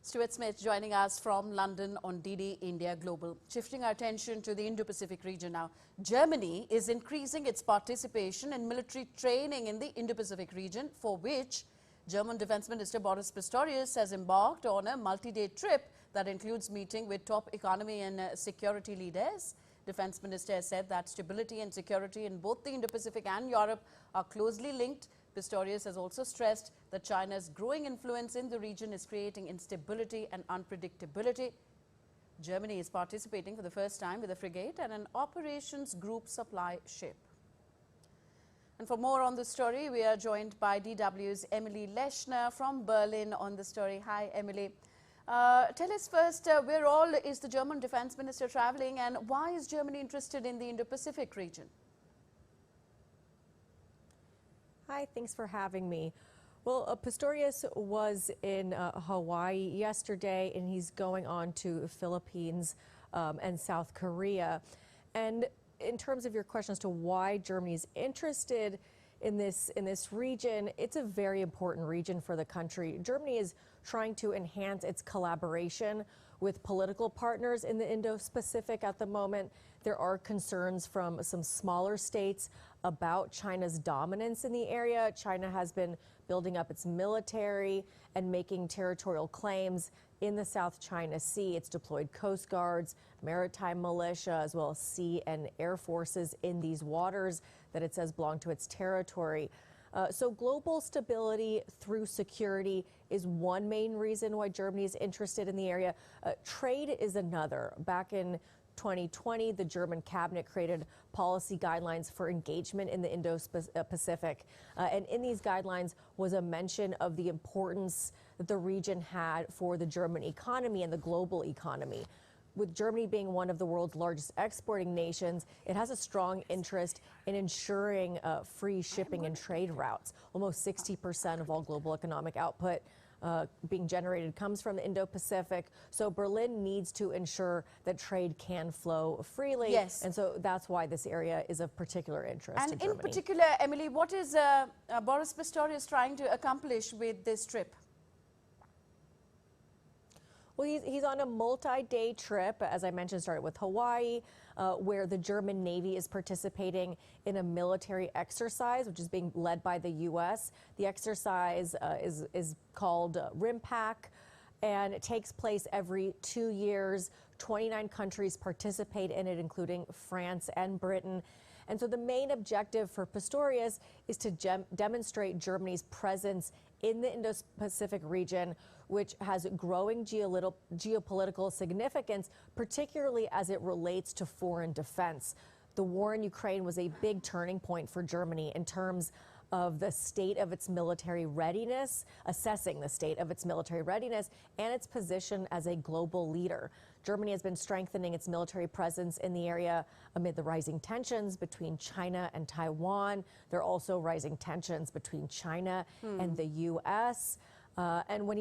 Stuart Smith joining us from London on DD India Global. Shifting our attention to the Indo-Pacific region now. Germany is increasing its participation in military training in the Indo-Pacific region, for which German Defense Minister Boris Pistorius has embarked on a multi-day trip that includes meeting with top economy and security leaders. Defense Minister has said that stability and security in both the Indo-Pacific and Europe are closely linked. Pistorius has also stressed that China's growing influence in the region is creating instability and unpredictability. Germany is participating for the first time with a frigate and an operations group supply ship. And for more on the story, we are joined by DW's Emily Leshner from Berlin on the story. Hi, Emily. Tell us first, where all is the German Defense Minister traveling, and why is Germany interested in the Indo-Pacific region? Hi, thanks for having me. Well, Pistorius was in Hawaii yesterday, and he's going on to Philippines and South Korea. And in terms of your question as to why Germany is interested in this region, it's a very important region for the country. Germany is trying to enhance its collaboration with political partners in the Indo-Pacific at the moment. There are concerns from some smaller states about China's dominance in the area. China has been building up its military and making territorial claims in the South China Sea. It's deployed coast guards, maritime militia, as well as sea and air forces in these waters that it says belong to its territory. So global stability through security is one main reason why Germany is interested in the area. Trade is another. Back in 2020, the German cabinet created policy guidelines for engagement in the Indo-Pacific. And in these guidelines was a mention of the importance that the region had for the German economy and the global economy. With Germany being one of the world's largest exporting nations, it has a strong interest in ensuring free shipping and trade routes. Almost 60% of all global economic output being generated comes from the Indo-Pacific. So Berlin needs to ensure that trade can flow freely. Yes. And so that's why this area is of particular interest to Germany. And in particular, Emily, what is Boris Pistorius trying to accomplish with this trip? Well, he's on a multi-day trip, as I mentioned, started with Hawaii, where the German Navy is participating in a military exercise, which is being led by the U.S. The exercise is called RIMPAC, and it takes place every 2 years. 29 countries participate in it, including France and Britain. And so the main objective for Pistorius is to demonstrate Germany's presence in the Indo-Pacific region, which has growing geopolitical significance, particularly as it relates to foreign defense. The war in Ukraine was a big turning point for Germany in terms of the state of its military readiness, assessing the state of its military readiness and its position as a global leader. Germany has been strengthening its military presence in the area amid the rising tensions between China and Taiwan. There are also rising tensions between China and the U.S. And when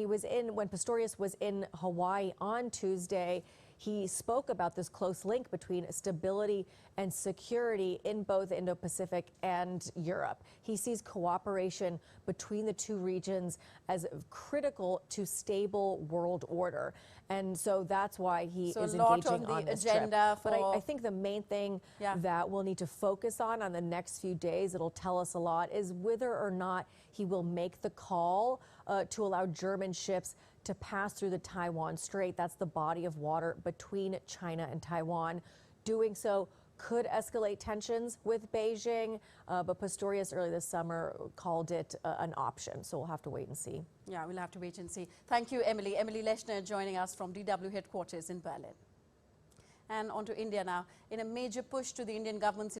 Pistorius was in Hawaii on Tuesday, he spoke about this close link between stability and security in both Indo-Pacific and Europe. He sees cooperation between the two regions as critical to stable world order. And so that's why he is engaging on this trip. But I think the main thing that we'll need to focus on the next few days, it'll tell us a lot, is whether or not he will make the call to allow German ships to pass through the Taiwan Strait. That's the body of water between China and Taiwan. Doing so could escalate tensions with Beijing, but Pistorius early this summer called it an option. So we'll have to wait and see. Yeah, we'll have to wait and see. Thank you, Emily. Emily Leshner joining us from DW headquarters in Berlin. And on to India now. In a major push to the Indian government's